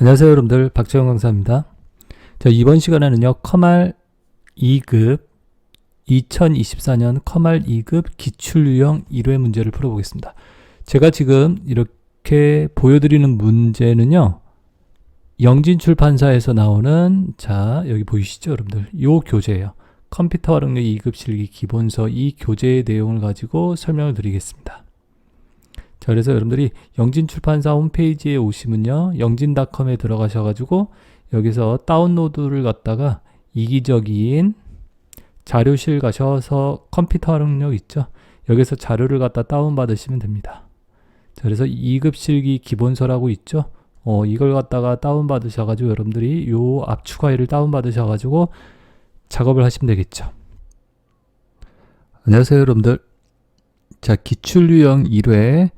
안녕하세요 여러분들, 박재영 강사입니다. 자, 이번 시간에는요 커말 2급 2024년 커말 2급 기출유형 1회 문제를 풀어보겠습니다. 제가 지금 이렇게 보여드리는 문제는요 영진출판사에서 나오는, 자 여기 보이시죠 여러분들, 요 교재예요. 컴퓨터 활용력 2급 실기 기본서, 이 교재의 내용을 가지고 설명을 드리겠습니다. 자, 그래서 여러분들이 영진출판사 홈페이지에 오시면요 영진닷컴에 들어가셔가지고 여기서 다운로드를 갖다가 이기적인 자료실 가셔서 컴퓨터 활용력 있죠, 여기서 자료를 갖다 다운받으시면 됩니다. 자, 그래서 2급 실기 기본서라고 있죠, 이걸 갖다가 다운받으셔가지고 여러분들이 요 압축 파일을 다운받으셔가지고 작업을 하시면 되겠죠. 안녕하세요 여러분들. 자, 기출유형 1회,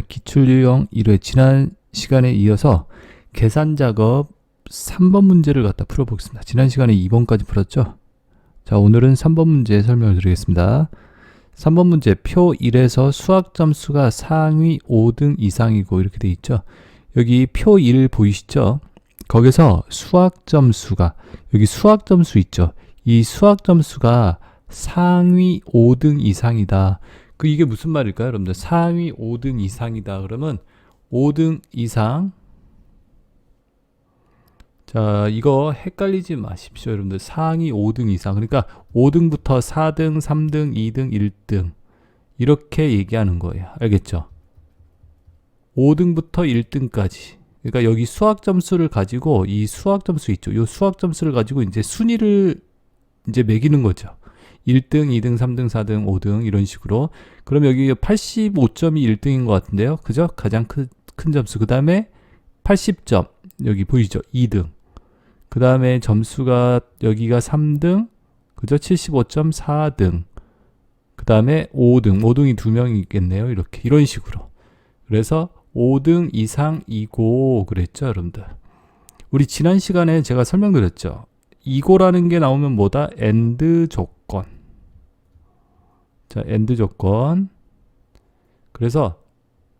기출유형 1회 지난 시간에 이어서 계산 작업 3번 문제를 갖다 풀어보겠습니다. 지난 시간에 2번까지 풀었죠. 자, 오늘은 3번 문제 설명을 드리겠습니다. 3번 문제, 표 1에서 수학 점수가 상위 5등 이상이고 이렇게 돼 있죠. 여기 표 1 보이시죠? 거기서 수학 점수가, 여기 수학 점수 있죠. 이 수학 점수가 상위 5등 이상이다. 이게 무슨 말일까요 여러분들? 상위 5등 이상이다 그러면 5등 이상, 자 이거 헷갈리지 마십시오 여러분들. 상위 5등 이상, 그러니까 5등부터 4등, 3등, 2등, 1등 이렇게 얘기하는 거예요. 알겠죠? 5등부터 1등까지. 그러니까 여기 수학 점수를 가지고, 이 수학 점수 있죠, 이 수학 점수를 가지고 이제 순위를 이제 매기는 거죠. 1등, 2등, 3등, 4등, 5등 이런 식으로. 그럼 여기 85점이 1등인 것 같은데요. 그죠? 가장 큰 점수. 그 다음에 80점. 여기 보이죠? 2등. 그 다음에 점수가 여기가 3등. 그죠? 75점 4등. 그 다음에 5등. 5등이 2명이 있겠네요. 이렇게. 이런 식으로. 그래서 5등 이상이고 그랬죠, 여러분들. 우리 지난 시간에 제가 설명드렸죠. 이고라는 게 나오면 뭐다? AND 조건. 자, AND 조건. 그래서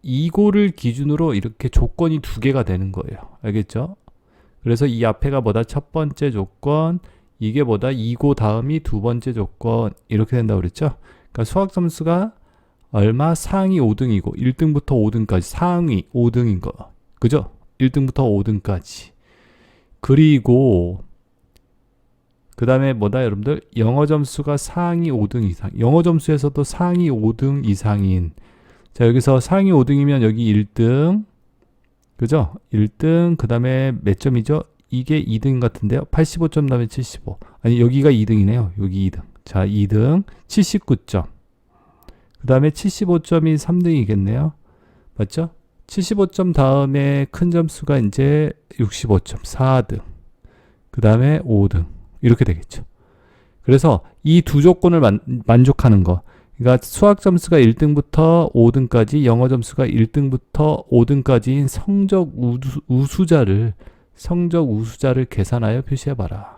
이고를 기준으로 이렇게 조건이 두 개가 되는 거예요. 알겠죠? 그래서 이 앞에가 뭐다? 첫 번째 조건. 이게 뭐다? 이고 다음이 두 번째 조건. 이렇게 된다고 그랬죠? 그러니까 수학 점수가 얼마? 상위 5등이고 1등부터 5등까지 상위 5등인 거. 그죠? 1등부터 5등까지. 그리고 그 다음에 뭐다 여러분들? 영어 점수가 상위 5등 이상. 영어 점수에서도 상위 5등 이상인. 자, 여기서 상위 5등이면 여기 1등. 그죠? 1등. 그 다음에 몇 점이죠? 이게 2등 같은데요. 85점 다음에 75. 아니, 여기가 2등이네요. 여기 2등. 자, 2등. 79점. 그 다음에 75점이 3등이겠네요. 맞죠? 75점 다음에 큰 점수가 이제 65점. 4등. 그 다음에 5등. 이렇게 되겠죠. 그래서 이 두 조건을 만족하는 거. 그러니까 수학 점수가 1등부터 5등까지, 영어 점수가 1등부터 5등까지인 성적 우수자를 계산하여 표시해봐라.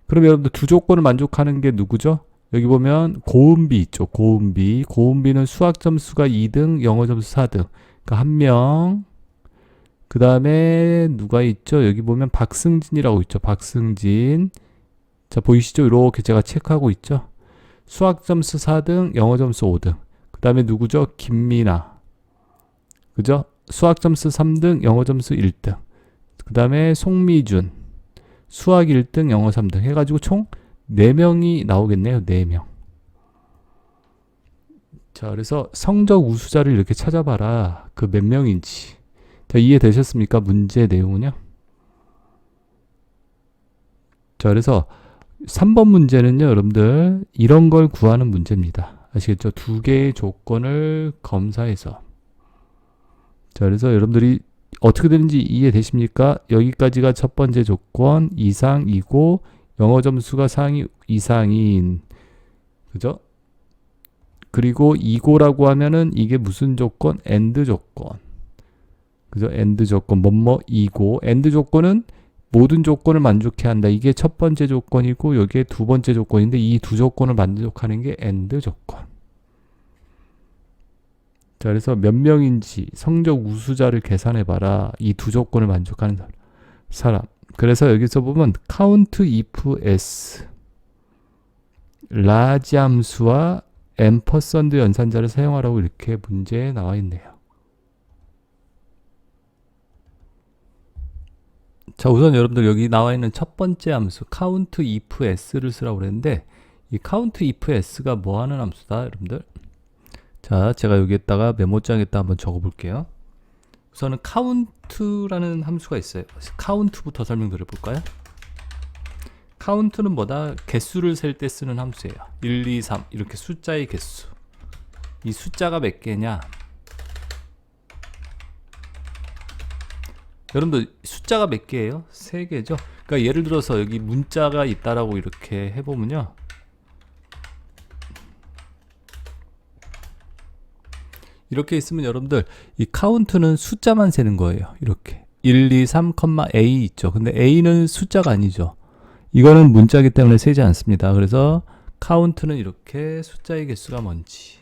그럼 여러분들 두 조건을 만족하는 게 누구죠? 여기 보면 고은비 있죠. 고은비는 수학 점수가 2등, 영어 점수 4등. 그러니까 한 명. 그 다음에 누가 있죠? 여기 보면 박승진이라고 있죠. 박승진. 자, 보이시죠? 이렇게 제가 체크하고 있죠. 수학 점수 4등, 영어 점수 5등. 그 다음에 누구죠? 김미나. 그죠? 수학 점수 3등, 영어 점수 1등. 그 다음에 송미준. 수학 1등, 영어 3등. 해가지고 총 4명이 나오겠네요. 4명. 자, 그래서 성적 우수자를 이렇게 찾아봐라. 그 몇 명인지. 자, 이해되셨습니까? 문제 내용은요. 자, 그래서 3번 문제는요, 여러분들 이런 걸 구하는 문제입니다. 아시겠죠? 두 개의 조건을 검사해서. 자, 그래서 여러분들이 어떻게 되는지 이해되십니까? 여기까지가 첫 번째 조건 이상이고, 영어 점수가 상위 이상인. 그죠? 그리고 이고라고 하면은 이게 무슨 조건? AND 조건. 그죠? AND 조건, 이고. AND 조건은 모든 조건을 만족해야 한다. 이게 첫 번째 조건이고, 여기에 두 번째 조건인데, 이 두 조건을 만족하는 게 AND 조건. 자, 그래서 몇 명인지 성적 우수자를 계산해봐라. 이 두 조건을 만족하는 사람. 그래서 여기서 보면 count if s large 함수와 앰퍼선드 연산자를 사용하라고 이렇게 문제에 나와 있네요. 자, 우선 여러분들 여기 나와 있는 첫 번째 함수 count if s를 쓰라고 그랬는데 이 count if s가 뭐 하는 함수다, 여러분들? 자, 제가 여기에다가 메모장에다 한번 적어 볼게요. 우선은 count라는 함수가 있어요. count부터 설명드려 볼까요? count는 뭐다? 개수를 셀 때 쓰는 함수예요. 1, 2, 3 이렇게 숫자의 개수. 이 숫자가 몇 개냐? 여러분들 숫자가 몇 개예요? 3개죠. 그러니까 예를 들어서 여기 문자가 있다라고 이렇게 해보면요. 이렇게 있으면 여러분들 이 카운트는 숫자만 세는 거예요. 이렇게 1, 2, 3, A 있죠. 근데 A는 숫자가 아니죠. 이거는 문자이기 때문에 세지 않습니다. 그래서 카운트는 이렇게 숫자의 개수가 뭔지.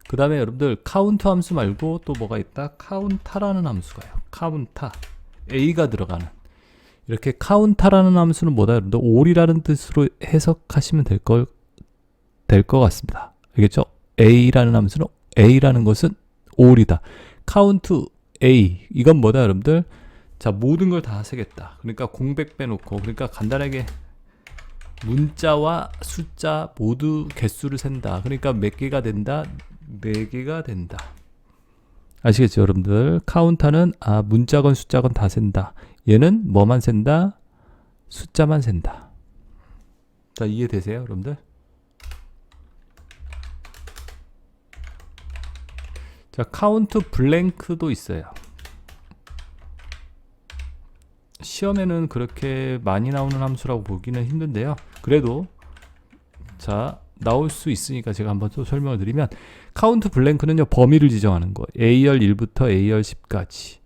그 다음에 여러분들 카운트 함수 말고 또 뭐가 있다? 카운타라는 함수가요. 카운타. A가 들어가는. 이렇게 카운타라는 함수는 뭐다? 여러분들 올이라는 뜻으로 해석하시면 될 것 같습니다. 알겠죠? A라는 함수는 A라는 것은 all이다. count A 이건 뭐다 여러분들? 자, 모든 걸 다 세겠다. 그러니까 공백 빼놓고, 그러니까 간단하게 문자와 숫자 모두 개수를 센다. 그러니까 몇 개가 된다? 4개가 된다. 아시겠죠 여러분들? 카운터는 문자건 숫자건 다 센다. 얘는 뭐만 센다? 숫자만 센다. 자, 이해되세요 여러분들? 자, 카운트 블랭크도 있어요. 시험에는 그렇게 많이 나오는 함수라고 보기는 힘든데요. 그래도 자, 나올 수 있으니까 제가 한번 또 설명을 드리면 카운트 블랭크는요, 범위를 지정하는 거. A열 1부터 A열 10까지.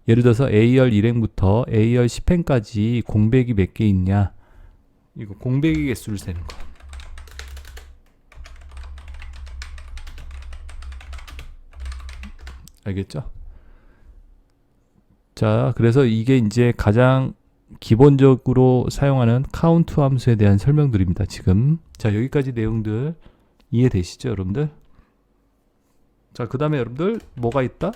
예를 들어서 A열 1행부터 A열 10행까지 공백이 몇 개 있냐. 이거 공백의 개수를 세는 거. 알겠죠? 자, 그래서 이게 이제 가장 기본적으로 사용하는 카운트 함수에 대한 설명드립니다. 지금 자, 여기까지 내용들 이해되시죠 여러분들? 자, 그 다음에 여러분들 뭐가 있다?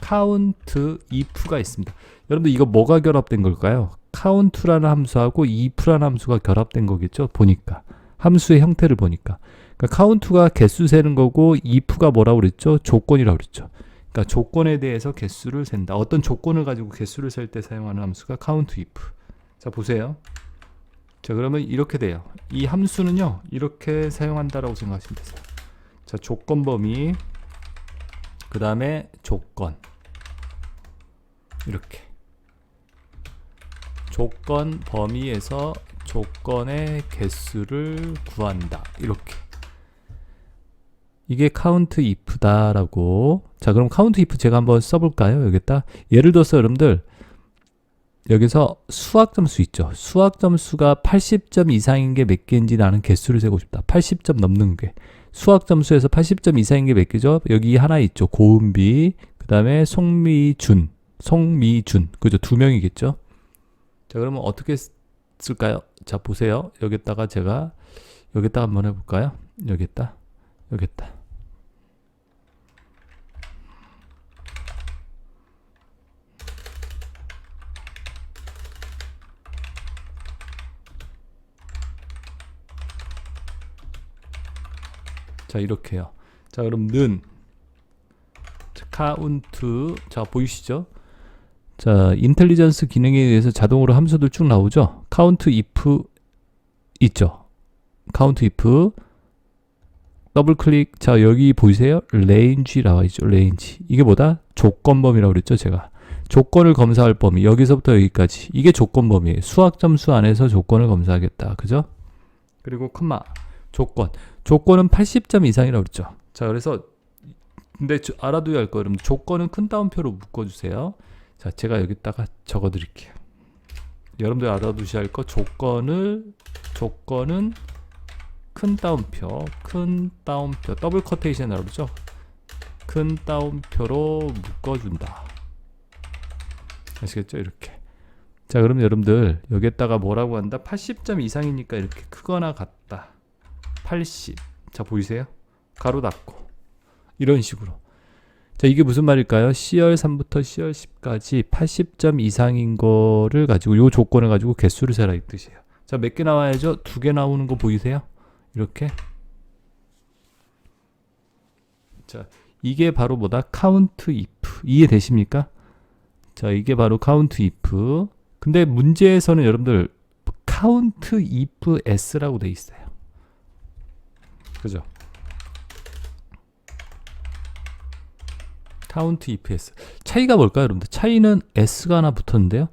count if가 있습니다. 여러분들 이거 뭐가 결합된 걸까요? count라는 함수하고 if라는 함수가 결합된 거겠죠? 보니까 함수의 형태를 보니까. 그러니까 count가 개수 세는 거고 if가 뭐라고 그랬죠? 조건이라고 그랬죠. 그러니까 조건에 대해서 개수를 센다. 어떤 조건을 가지고 개수를 셀 때 사용하는 함수가 count if. 자, 보세요. 자, 그러면 이렇게 돼요. 이 함수는요, 이렇게 사용한다라고 생각하시면 되세요. 자, 조건 범위, 그 다음에 조건, 이렇게 조건 범위에서 조건의 개수를 구한다. 이렇게. 이게 count if다라고. 자, 그럼 count if 제가 한번 써볼까요? 여기다. 예를 들어서 여러분들 여기서 수학 점수 있죠. 수학 점수가 80점 이상인 게 몇 개인지 나는 개수를 세고 싶다. 80점 넘는 게. 수학 점수에서 80점 이상인 게 몇 개죠? 여기 하나 있죠. 고은비, 그 다음에 송미준. 그죠? 2명이겠죠? 자, 그러면 어떻게 쓸까요? 자, 보세요. 여기다가 제가 여기다 한번 해볼까요? 여기다. 자, 이렇게요. 자, 그럼 는 카운트. 자, 보이시죠? 자, 인텔리전스 기능에 의해서 자동으로 함수들 쭉 나오죠. count if 있죠. count if 더블 클릭. 자, 여기 보이세요? range 나와 있죠. range. 이게 뭐다? 조건 범위라고 그랬죠, 제가. 조건을 검사할 범위. 여기서부터 여기까지. 이게 조건 범위예요. 수학 점수 안에서 조건을 검사하겠다. 그죠? 그리고 콤마. 조건. 조건은 80점 이상이라고 그랬죠. 자, 그래서 근데 알아둬야 할 거 여러분. 조건은 큰 따옴표로 묶어 주세요. 자, 제가 여기다가 적어 드릴게요. 여러분들 알아두셔야 할 거 조건은 큰 따옴표 더블 커테이션이라고 그러죠. 큰 따옴표로 묶어준다. 아시겠죠? 이렇게. 자, 그럼 여러분들 여기에다가 뭐라고 한다? 80점 이상이니까 이렇게 크거나 같다. 80. 자, 보이세요? 가로 닫고 이런 식으로. 자, 이게 무슨 말일까요? C열 3부터 C열 10까지 80점 이상인 거를 가지고 요 조건을 가지고 개수를 세라 이 뜻이에요. 자, 몇 개 나와야죠? 2개 나오는 거 보이세요? 이렇게. 자, 이게 바로 뭐다? count if. 이해되십니까? 자, 이게 바로 count if. 근데 문제에서는 여러분들 count if s라고 돼 있어요. 그죠? count if s. 차이가 뭘까요, 여러분들? 차이는 s가 하나 붙었는데요.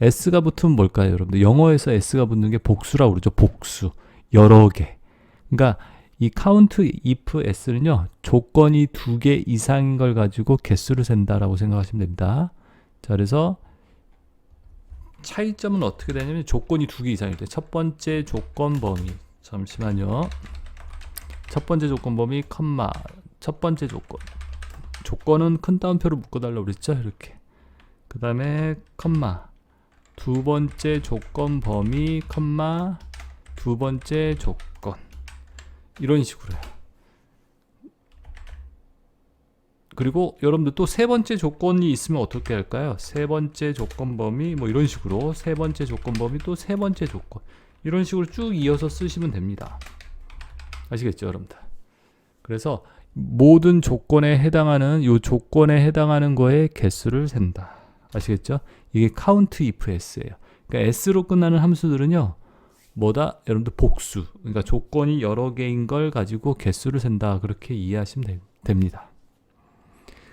s가 붙으면 뭘까요, 여러분들? 영어에서 s가 붙는 게 복수라고 그러죠. 복수. 여러 개. 그러니까 이 count if s는요, 조건이 2개 이상인 걸 가지고 개수를 센다라고 생각하시면 됩니다. 자, 그래서 차이점은 어떻게 되냐면 조건이 2개 이상일 때 첫 번째 조건 범위. 잠시만요. 첫 번째 조건 범위 컴마. 첫 번째 조건은 큰 따옴표로 묶어달라고 그랬죠. 이렇게. 그 다음에 컴마. 두 번째 조건 범위 컴마. 두 번째 조건. 이런 식으로요. 그리고 여러분들 또 세 번째 조건이 있으면 어떻게 할까요? 세 번째 조건 범위 뭐 이런 식으로 세 번째 조건 범위 또 세 번째 조건 이런 식으로 쭉 이어서 쓰시면 됩니다. 아시겠죠, 여러분들? 그래서 모든 조건에 해당하는 요 조건에 해당하는 거에 개수를 센다. 아시겠죠? 이게 count if s예요. 그러니까 s로 끝나는 함수들은요. 뭐다? 여러분들 복수. 그러니까 조건이 여러 개인 걸 가지고 개수를 센다. 그렇게 이해하시면 됩니다.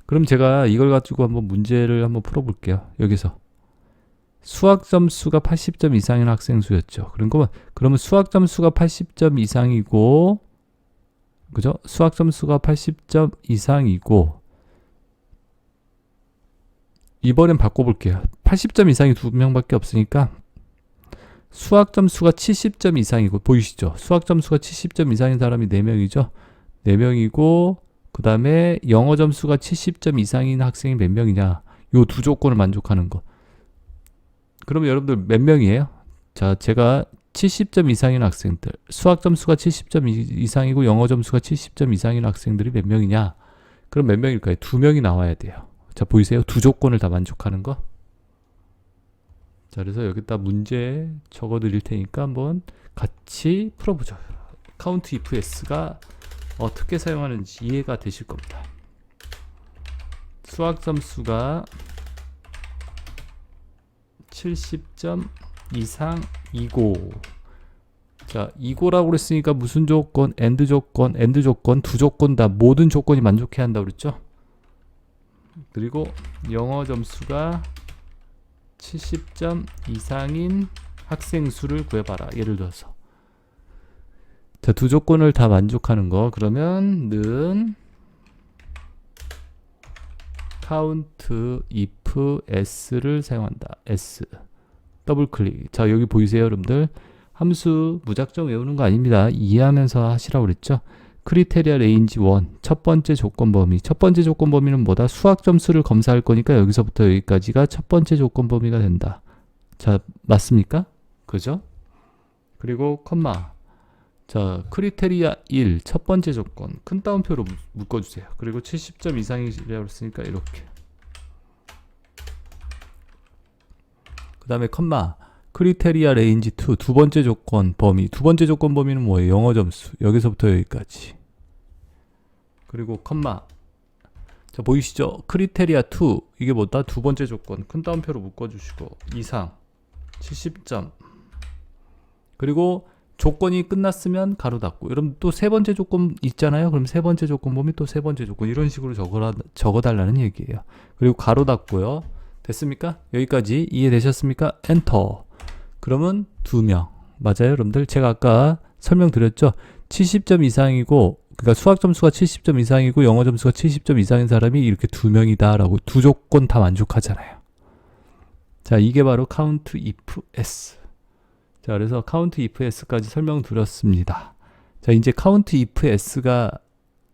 그럼 제가 이걸 가지고 한번 문제를 한번 풀어볼게요. 여기서 수학 점수가 80점 이상인 학생 수였죠. 그러면 수학 점수가 80점 이상이고, 그죠? 수학 점수가 80점 이상이고, 이번엔 바꿔볼게요. 80점 이상이 2명밖에 없으니까 수학 점수가 70점 이상이고, 보이시죠? 수학 점수가 70점 이상인 사람이 4명이죠. 4명이고, 그 다음에 영어 점수가 70점 이상인 학생이 몇 명이냐? 요 두 조건을 만족하는 거. 그러면 여러분들 몇 명이에요? 자, 제가 70점 이상인 학생들, 수학 점수가 70점 이상이고 영어 점수가 70점 이상인 학생들이 몇 명이냐? 그럼 몇 명일까요? 2명이 나와야 돼요. 자, 보이세요? 두 조건을 다 만족하는 거. 자, 그래서 여기다 문제 적어 드릴 테니까 한번 같이 풀어보죠. count if s가 어떻게 사용하는지 이해가 되실 겁니다. 수학 점수가 70점 이상이고, 자, 이고라고 그랬으니까 무슨 조건? AND 조건, 두 조건 다 모든 조건이 만족해야 한다고 그랬죠? 그리고 영어 점수가 70점 이상인 학생 수를 구해봐라. 예를 들어서. 자, 두 조건을 다 만족하는 거. 그러면 는 count if s를 사용한다. s. 더블 클릭. 자, 여기 보이세요, 여러분들? 함수 무작정 외우는 거 아닙니다. 이해하면서 하시라고 그랬죠? 크리테리아 레인지 1. 첫 번째 조건 범위. 첫 번째 조건 범위는 뭐다? 수학 점수를 검사할 거니까 여기서부터 여기까지가 첫 번째 조건 범위가 된다. 자, 맞습니까? 그죠? 그리고 컴마. 자, 크리테리아 1. 첫 번째 조건. 큰 따옴표로 묶어주세요. 그리고 70점 이상이라고 했으니까 이렇게. 그 다음에 컴마. 크리테리아 레인지 2. 두 번째 조건 범위. 두 번째 조건 범위는 뭐예요? 영어 점수. 여기서부터 여기까지. 그리고 컴마. 자, 보이시죠? 크리테리아 2. 이게 뭐다? 두 번째 조건. 큰 따옴표로 묶어주시고. 이상. 70점. 그리고 조건이 끝났으면 가로 닫고. 여러분 또 세 번째 조건 있잖아요. 그럼 세 번째 조건 보면 또 세 번째 조건 이런 식으로 적어달라는 얘기예요. 그리고 가로 닫고요. 됐습니까? 여기까지 이해되셨습니까? 엔터. 그러면 2명. 맞아요, 여러분들? 제가 아까 설명드렸죠. 70점 이상이고, 그러니까 수학 점수가 70점 이상이고 영어 점수가 70점 이상인 사람이 이렇게 2명이다라고 두 조건 다 만족하잖아요. 자, 이게 바로 count if s. 자, 그래서 count if s까지 설명드렸습니다. 자, 이제 count if s가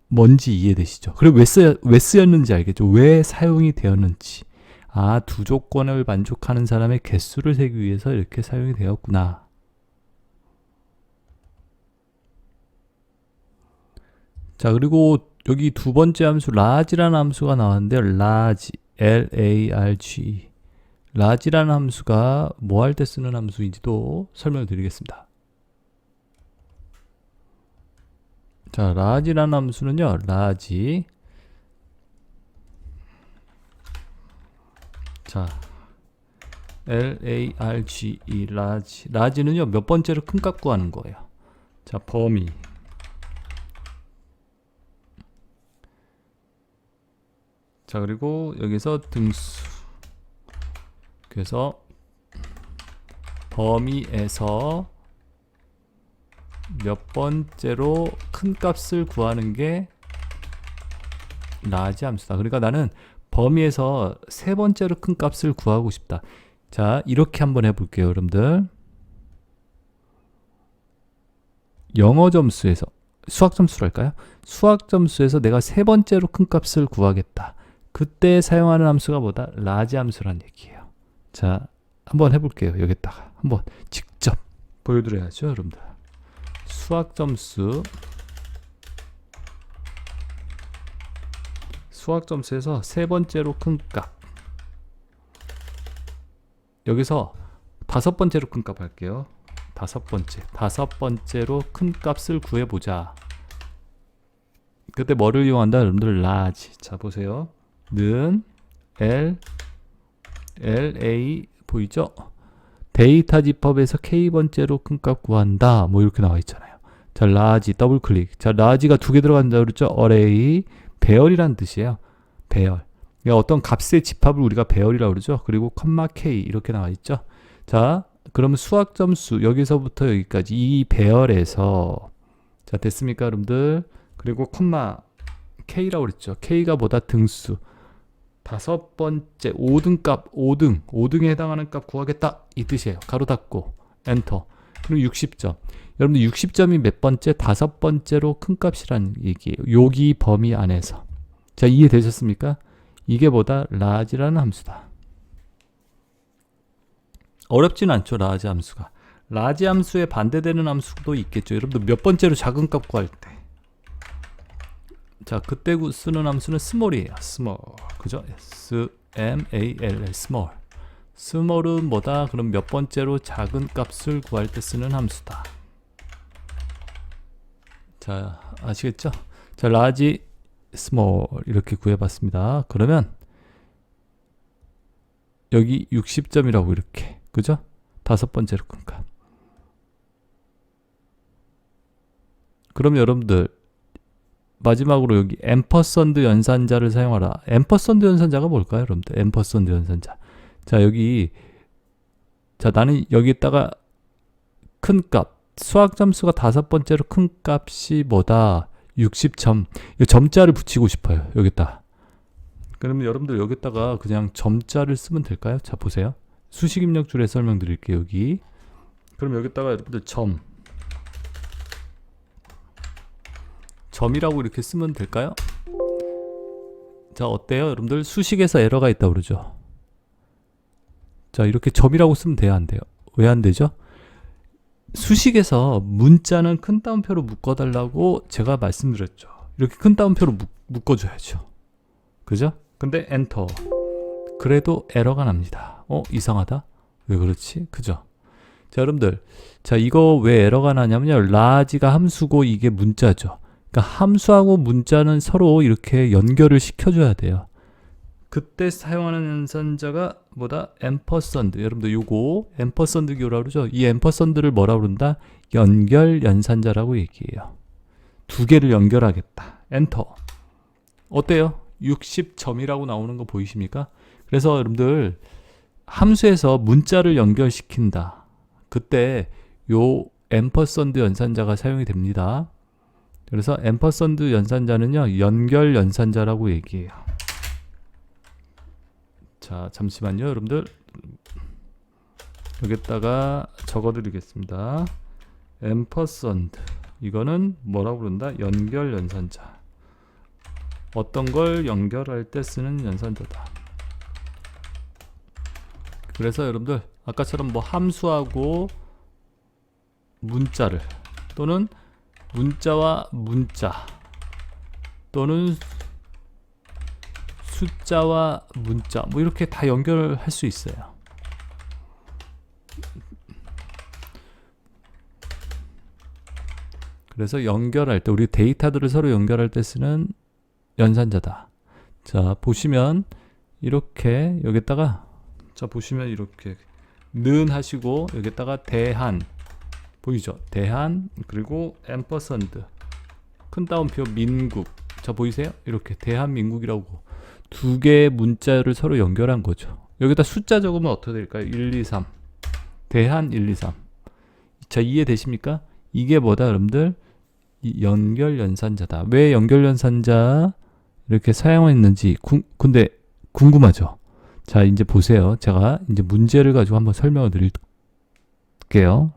뭔지 이해되시죠? 그리고 왜 쓰였는지 알겠죠? 왜 사용이 되었는지. 아, 두 조건을 만족하는 사람의 개수를 세기 위해서 이렇게 사용이 되었구나. 자, 그리고 여기 두 번째 함수 large라는 함수가 나왔는데요. large, L-A-R-G. large라는 함수가 뭐 할 때 쓰는 함수인지도 설명을 드리겠습니다. 자, large라는 함수는요. large. 자, L-A-R-G-E, large. large는요. 몇 번째로 큰 값 구하는 거예요. 자, 범위. 자, 그리고 여기서 등수. 그래서 범위에서 몇 번째로 큰 값을 구하는 게 large 함수다. 그러니까 나는 범위에서 세 번째로 큰 값을 구하고 싶다. 자, 이렇게 한번 해볼게요, 여러분들. 영어 점수에서, 수학 점수로 할까요? 수학 점수에서 내가 세 번째로 큰 값을 구하겠다. 그때 사용하는 함수가 뭐다? large 함수란 얘기예요. 자, 한번 해볼게요. 여기다가 한번 직접 보여드려야죠, 여러분들. 수학 점수, 수학 점수에서 세 번째로 큰 값. 여기서 다섯 번째로 큰 값 할게요. 다섯 번째로 큰 값을 구해보자. 그때 뭐를 이용한다? 여러분들 large. 자, 보세요. 는 LA 보이죠? 데이터 집합에서 K번째로 큰 값 구한다. 뭐 이렇게 나와 있잖아요. 자, large 더블 클릭. 자, large가 두 개 들어간다 그랬죠? array 배열이란 뜻이에요. 배열. 그러니까 어떤 값의 집합을 우리가 배열이라고 그러죠. 그리고 컴마 K 이렇게 나와 있죠. 자, 그러면 수학 점수 여기서부터 여기까지 이 배열에서, 자, 됐습니까, 여러분들? 그리고 컴마 K라고 그랬죠. K가 뭐다? 등수. 다섯 번째 5등 값, 5등에 해당하는 값 구하겠다 이 뜻이에요. 가로 닫고 엔터. 그리고 60점. 여러분들 60점이 몇 번째? 다섯 번째로 큰 값이란 얘기예요. 여기 범위 안에서. 자, 이해되셨습니까? 이게 뭐다? large라는 함수다. 어렵진 않죠, large 함수가. large 함수에 반대되는 함수도 있겠죠. 여러분들 몇 번째로 작은 값 구할 때. 자, 그때 쓰는 함수는 small이에요. small. 그죠? S-M-A-L, small. small은 뭐다? 그럼 몇 번째로 작은 값을 구할 때 쓰는 함수다. 자, 아시겠죠? 자, large, small 이렇게 구해봤습니다. 그러면 여기 60점이라고 이렇게, 그죠? 다섯 번째로 큰 값. 그럼 여러분들 마지막으로 여기 앰퍼선드 연산자를 사용하라. 앰퍼선드 연산자가 뭘까요, 여러분들? 앰퍼선드 연산자. 자, 여기, 자, 나는 여기에다가 큰 값, 수학 점수가 다섯 번째로 큰 값이 뭐다? 60점. 이 점자를 붙이고 싶어요, 여기다. 그러면 여러분들 여기다가 그냥 점자를 쓰면 될까요? 자, 보세요. 수식 입력줄에 설명드릴게요, 여기. 그럼 여기다가 여러분들 점이라고 이렇게 쓰면 될까요? 자, 어때요? 여러분들 수식에서 에러가 있다고 그러죠. 자, 이렇게 점이라고 쓰면 돼요, 안 돼요? 왜 안 되죠? 수식에서 문자는 큰 따옴표로 묶어달라고 제가 말씀드렸죠. 이렇게 큰 따옴표로 묶어줘야죠. 그죠? 근데 엔터. 그래도 에러가 납니다. 이상하다? 왜 그렇지? 그죠? 자, 여러분들. 자, 이거 왜 에러가 나냐면요. large가 함수고 이게 문자죠. 그러니까 함수하고 문자는 서로 이렇게 연결을 시켜줘야 돼요. 그때 사용하는 연산자가 뭐다? 앰퍼선드. 여러분들 요거 앰퍼선드 기호라고 그러죠. 이 앰퍼선드를 뭐라고 그런다? 연결 연산자라고 얘기해요. 두 개를 연결하겠다. 엔터. 어때요? 60점이라고 나오는 거 보이십니까? 그래서 여러분들 함수에서 문자를 연결시킨다. 그때 요 앰퍼선드 연산자가 사용이 됩니다. 그래서 앰퍼선드 연산자는요, 연결 연산자라고 얘기해요. 자, 잠시만요, 여러분들. 여기다가 적어 드리겠습니다. 앰퍼선드 이거는 뭐라고 부른다? 연결 연산자. 어떤 걸 연결할 때 쓰는 연산자다. 그래서 여러분들 아까처럼 뭐 함수하고 문자를 또는 문자와 문자 또는 숫자와 문자 뭐 이렇게 다 연결할 수 있어요. 그래서 연결할 때 우리 데이터들을 서로 연결할 때 쓰는 연산자다. 자 보시면 이렇게 여기다가 자 보시면 이렇게 는 하시고 여기다가 대한 보이죠? 대한 그리고 앰퍼선드 큰 따옴표 민국 자 보이세요? 이렇게 대한민국이라고 두 개의 문자를 서로 연결한 거죠. 여기다 숫자 적으면 어떻게 될까요? 1, 2, 3 대한 1, 2, 3 자 이해되십니까? 이게 뭐다 여러분들? 이 연결 연산자다. 왜 연결 연산자 이렇게 사용했는지 근데 궁금하죠? 자 이제 보세요. 제가 이제 문제를 가지고 한번 설명을 드릴게요.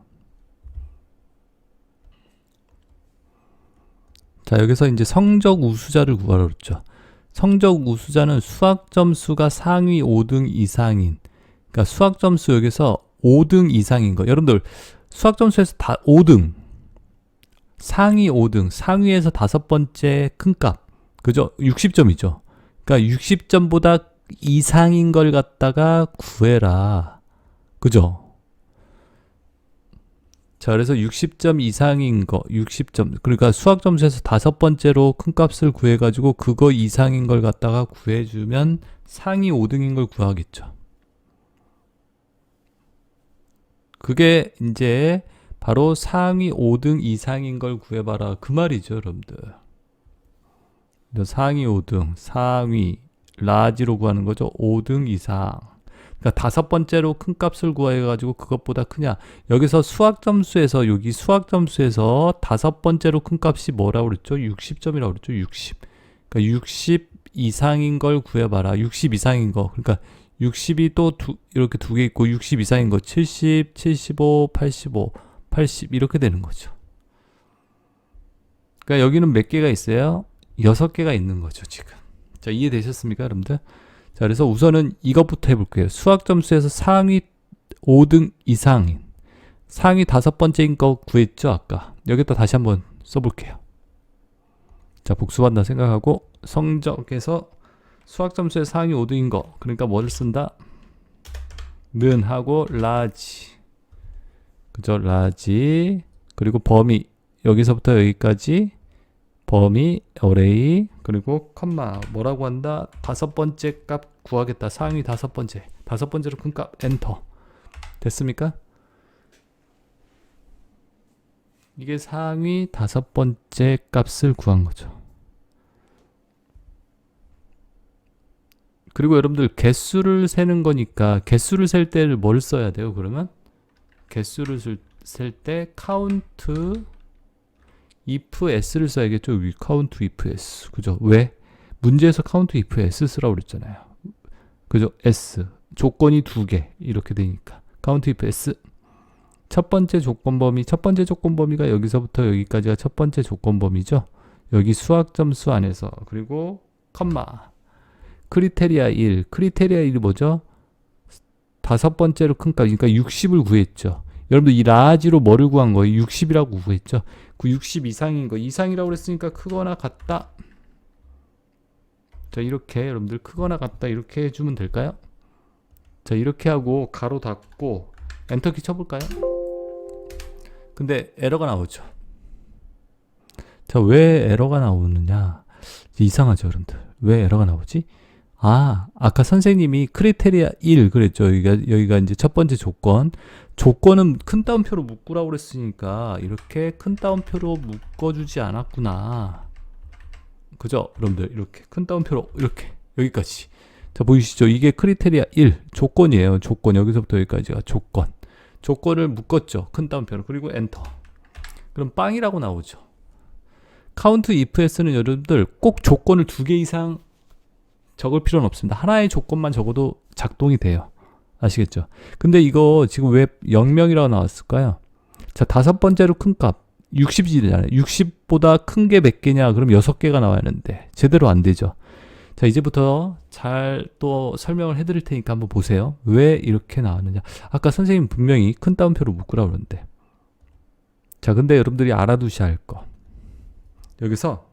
자 여기서 이제 성적 우수자를 구하라 그랬죠. 성적 우수자는 수학 점수가 상위 5등 이상인 그러니까 수학 점수 여기서 5등 이상인 거. 여러분들 수학 점수에서 다 5등 상위 5등 상위에서 다섯 번째 큰 값 그죠? 60점이죠. 그러니까 60점보다 이상인 걸 갖다가 구해라. 그죠? 자, 그래서 60점 이상인 거, 60점. 그러니까 수학 점수에서 다섯 번째로 큰 값을 구해가지고 그거 이상인 걸 갖다가 구해주면 상위 5등인 걸 구하겠죠. 그게 이제 바로 상위 5등 이상인 걸 구해봐라. 그 말이죠, 여러분들. 상위 5등, 상위, 라지로 구하는 거죠. 5등 이상. 그러니까 다섯 번째로 큰 값을 구해가지고 그것보다 크냐. 여기서 수학 점수에서 여기 수학 점수에서 다섯 번째로 큰 값이 뭐라고 그랬죠? 60점이라고 그랬죠. 60. 그러니까 60 이상인 걸 구해봐라. 60 이상인 거. 그러니까 60이 또 이렇게 두 개 있고 60 이상인 거 70, 75, 85, 80 이렇게 되는 거죠. 그러니까 여기는 몇 개가 있어요? 6개가 있는 거죠, 지금. 자, 이해되셨습니까, 여러분들? 자, 그래서 우선은 이것부터 해볼게요. 수학 점수에서 상위 5등 이상인 상위 다섯 번째인 거 구했죠, 아까. 여기다 다시 한번 써볼게요. 자, 복습한다 생각하고 성적에서 수학 점수의 상위 5등인 거. 그러니까 뭐를 쓴다? 는 하고 라지. 그죠? 라지. 그리고 범위. 여기서부터 여기까지 범위, 어레이, 그리고 컴마. 뭐라고 한다? 다섯 번째 값 구하겠다. 상위 다섯 번째. 다섯 번째로 큰 값, 엔터. 됐습니까? 이게 상위 다섯 번째 값을 구한 거죠. 그리고 여러분들 개수를 세는 거니까 개수를 셀 때를 뭘 써야 돼요? 그러면 개수를 셀 때 count if s를 써야겠죠. 위 count if s. 그죠? 왜? 문제에서 count if s 쓰라고 그랬잖아요. 그죠? s. 조건이 두 개. 이렇게 되니까. count if s. 첫 번째 조건 범위. 첫 번째 조건 범위가 여기서부터 여기까지가 첫 번째 조건 범위죠. 여기 수학 점수 안에서. 그리고 컴마. 크리테리아 1. 크리테리아 1이 뭐죠? 다섯 번째로 큰 값. 그러니까 60을 구했죠. 여러분들 이 라지로 뭐를 구한 거예요? 60이라고 구했죠. 그 60 이상인 거. 이상이라고 그랬으니까 크거나 같다. 자, 이렇게 여러분들 크거나 같다 이렇게 해주면 될까요? 자, 이렇게 하고 가로 닫고 엔터키 쳐볼까요? 근데 에러가 나오죠. 자, 왜 에러가 나오느냐? 이상하죠, 여러분들. 왜 에러가 나오지? 아까 선생님이 크리테리아 1 그랬죠. 여기가 이제 첫 번째 조건은 큰 따옴표로 묶으라고 그랬으니까 이렇게 큰 따옴표로 묶어주지 않았구나. 그죠? 여러분들 이렇게 큰 따옴표로 이렇게 여기까지. 자, 보이시죠? 이게 크리테리아 1 조건이에요. 조건. 여기서부터 여기까지가 조건. 조건을 묶었죠. 큰 따옴표로. 그리고 엔터. 그럼 빵이라고 나오죠. count if s는 여러분들 꼭 조건을 두 개 이상 적을 필요는 없습니다. 하나의 조건만 적어도 작동이 돼요. 아시겠죠? 근데 이거 지금 왜 0명이라고 나왔을까요? 자, 다섯 번째로 큰 값. 60이잖아요. 60보다 큰 게 몇 개냐? 그럼 6개가 나와야 하는데 제대로 안 되죠. 자, 이제부터 잘 또 설명을 해드릴 테니까 한번 보세요. 왜 이렇게 나왔느냐. 아까 선생님 분명히 큰 따옴표로 묶으라고 그러는데. 자, 근데 여러분들이 알아두셔야 할 거. 여기서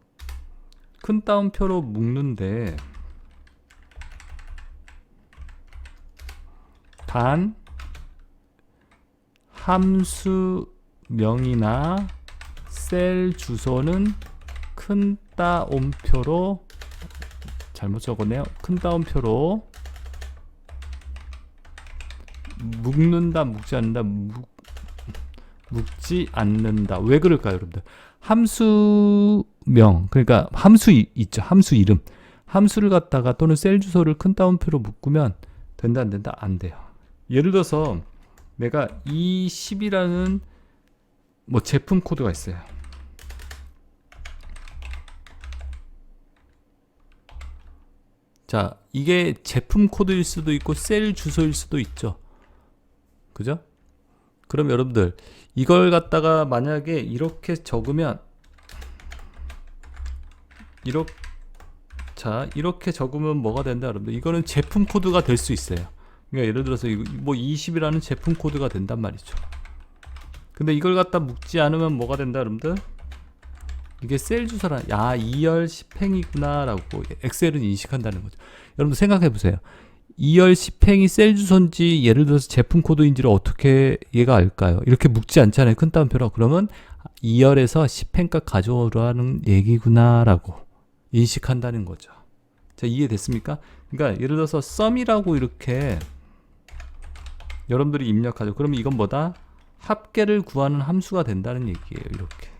큰 따옴표로 묶는데 단 함수명이나 셀 주소는 큰 따옴표로 잘못 적었네요. 큰 따옴표로 묶는다, 묶지 않는다, 묶지 않는다. 왜 그럴까요, 여러분들? 함수명, 그러니까 함수 있죠. 함수 이름. 함수를 갖다가 또는 셀 주소를 큰 따옴표로 묶으면 된다, 안 된다? 안 돼요. 예를 들어서 내가 E10이라는 뭐 제품 코드가 있어요. 자, 이게 제품 코드일 수도 있고 셀 주소일 수도 있죠. 그죠? 그럼 여러분들 이걸 갖다가 만약에 이렇게 적으면 이렇게 적으면 뭐가 된다, 여러분들? 이거는 제품 코드가 될 수 있어요. 그러니까 예를 들어서 뭐 20이라는 제품 코드가 된단 말이죠. 근데 이걸 갖다 묶지 않으면 뭐가 된다, 여러분들? 이게 셀 주소라, 2열 10행이구나 라고 엑셀은 인식한다는 거죠. 여러분들 생각해 보세요. 2열 10행이 셀 주소인지 예를 들어서 제품 코드인지를 어떻게 얘가 알까요? 이렇게 묶지 않잖아요. 큰 따옴표로. 그러면 2열에서 10행값 가져오라는 얘기구나 라고 인식한다는 거죠. 자, 이해됐습니까? 그러니까 예를 들어서 sum이라고 이렇게 여러분들이 입력하죠. 그러면 이건 뭐다? 합계를 구하는 함수가 된다는 얘기예요. 이렇게.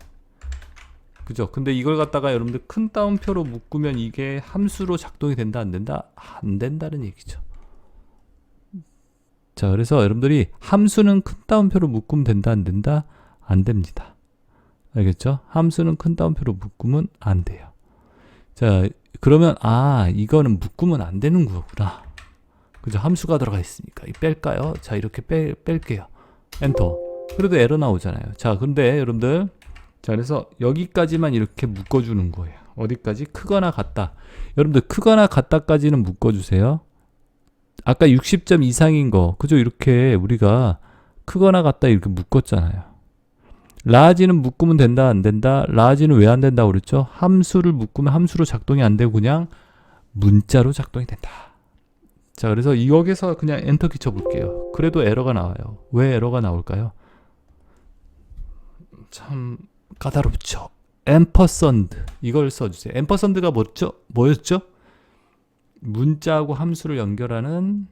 그죠? 근데 이걸 갖다가 여러분들 큰 따옴표로 묶으면 이게 함수로 작동이 된다, 안 된다? 안 된다는 얘기죠. 자, 그래서 여러분들이 함수는 큰 따옴표로 묶으면 된다, 안 된다? 안 됩니다. 알겠죠? 함수는 큰 따옴표로 묶으면 안 돼요. 자, 그러면 이거는 묶으면 안 되는 거구나. 그죠? 함수가 들어가 있으니까. 이 뺄까요? 자, 이렇게 뺄게요. 엔터. 그래도 에러 나오잖아요. 자, 근데 여러분들, 자, 그래서 여기까지만 이렇게 묶어주는 거예요. 어디까지? 크거나 같다. 여러분들 크거나 같다까지는 묶어주세요. 아까 60점 이상인 거, 그죠? 이렇게 우리가 크거나 같다 이렇게 묶었잖아요. 라지는 묶으면 된다, 안 된다? 라지는 왜 안 된다고 그랬죠? 함수를 묶으면 함수로 작동이 안 되고 그냥 문자로 작동이 된다. 자, 그래서 여기서 그냥 엔터키 쳐볼게요. 그래도 에러가 나와요. 왜 에러가 나올까요? 참 까다롭죠. 앰퍼선드 이걸 써주세요. 앰퍼선드가 뭐였죠? 문자하고 함수를 연결하는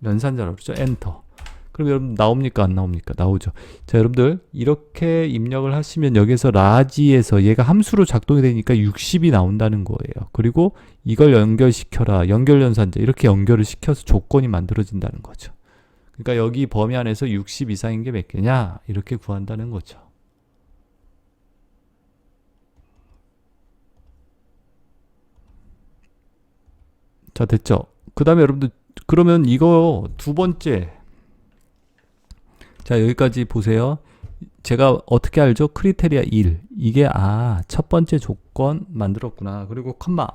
연산자라고 그러죠. 엔터. 그럼 여러분 나옵니까, 안 나옵니까? 나오죠. 자, 여러분들 이렇게 입력을 하시면 여기서 라지에서 얘가 함수로 작동이 되니까 60이 나온다는 거예요. 그리고 이걸 연결시켜라, 연결연산자, 이렇게 연결을 시켜서 조건이 만들어진다는 거죠. 그러니까 여기 범위 안에서 60 이상인 게 몇 개냐, 이렇게 구한다는 거죠. 자, 됐죠? 그 다음에 여러분들, 그러면 이거 두 번째, 자, 여기까지 보세요. 제가 어떻게 알죠? 크리테리아 1. 이게 첫 번째 조건 만들었구나. 그리고 컴마.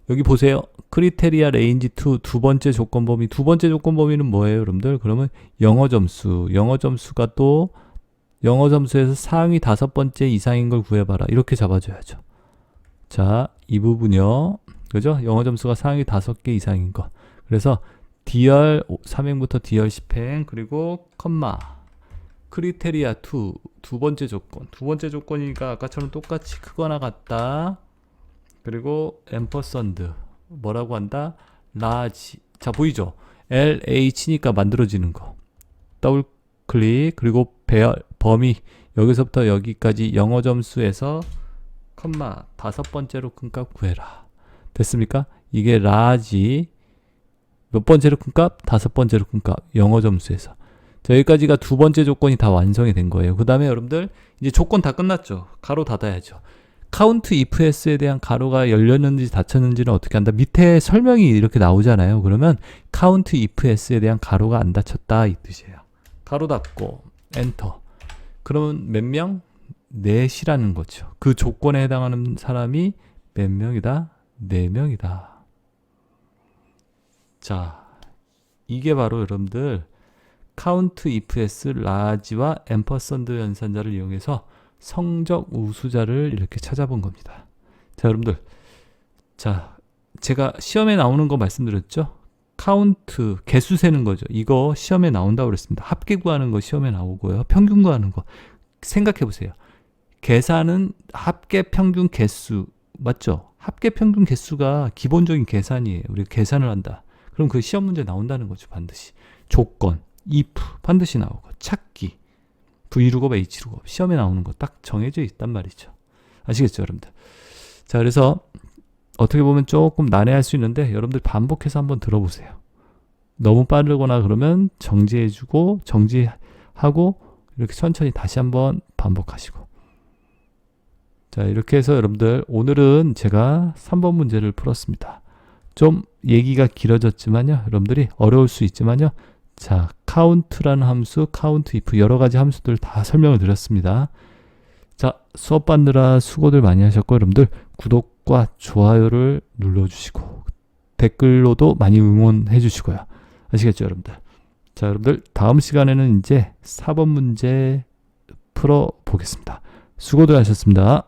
여기 보세요. 크리테리아 레인지 2 두 번째 조건 범위. 두 번째 조건 범위는 뭐예요, 여러분들? 그러면 영어 점수. 영어 점수가 또 영어 점수에서 상위 5번째 이상인 걸 구해봐라. 이렇게 잡아줘야죠. 자, 이 부분요. 그죠? 영어 점수가 상위 5개 이상인 거. 그래서 D열 3행부터 D열 10행 그리고 컴마. 크리테리아 2 두 번째 조건. 두 번째 조건이니까 아까처럼 똑같이 크거나 같다. 그리고 앰퍼선드 뭐라고 한다? 라지. 자, 보이죠? LH니까 만들어지는 거. 더블 클릭. 그리고 배열 범위 여기서부터 여기까지 영어 점수에서 컴마 5번째로 큰 값 구해라. 됐습니까? 이게 라지 몇 번째로 큰 값? 5번째로 큰 값. 영어 점수에서. 자, 여기까지가 두 번째 조건이 다 완성이 된 거예요. 그 다음에 여러분들 이제 조건 다 끝났죠. 가로 닫아야죠. 카운트 ifs에 대한 가로가 열렸는지 닫혔는지는 어떻게 한다? 밑에 설명이 이렇게 나오잖아요. 그러면 카운트 ifs에 대한 가로가 안 닫혔다 이 뜻이에요. 가로 닫고 엔터. 그러면 몇 명? 넷이라는 거죠. 그 조건에 해당하는 사람이 몇 명이다? 4명이다. 자, 이게 바로 여러분들 count ifs large와 ampersand 연산자를 이용해서 성적 우수자를 이렇게 찾아본 겁니다. 자, 여러분들, 자, 제가 시험에 나오는 거 말씀드렸죠? 카운트, 개수 세는 거죠. 이거 시험에 나온다고 그랬습니다. 합계 구하는 거 시험에 나오고요. 평균 구하는 거. 생각해 보세요. 계산은 합계 평균 개수, 맞죠? 합계 평균 개수가 기본적인 계산이에요. 우리가 계산을 한다. 그럼 그 시험 문제 나온다는 거죠. 반드시. 조건, if 반드시 나오고, 찾기, V루업, H루업 시험에 나오는 거 딱 정해져 있단 말이죠. 아시겠죠, 여러분들? 자, 그래서 어떻게 보면 조금 난해할 수 있는데 여러분들 반복해서 한번 들어보세요. 너무 빠르거나 그러면 정지해주고 정지하고 이렇게 천천히 다시 한번 반복하시고. 자, 이렇게 해서 여러분들 오늘은 제가 3번 문제를 풀었습니다. 좀 얘기가 길어졌지만요. 여러분들이 어려울 수 있지만요. 자, count라는 함수, count if 여러 가지 함수들 다 설명을 드렸습니다. 자, 수업 받느라 수고들 많이 하셨고 여러분들 구독과 좋아요를 눌러주시고 댓글로도 많이 응원해 주시고요. 아시겠죠, 여러분들? 자, 여러분들 다음 시간에는 이제 4번 문제 풀어보겠습니다. 수고들 하셨습니다.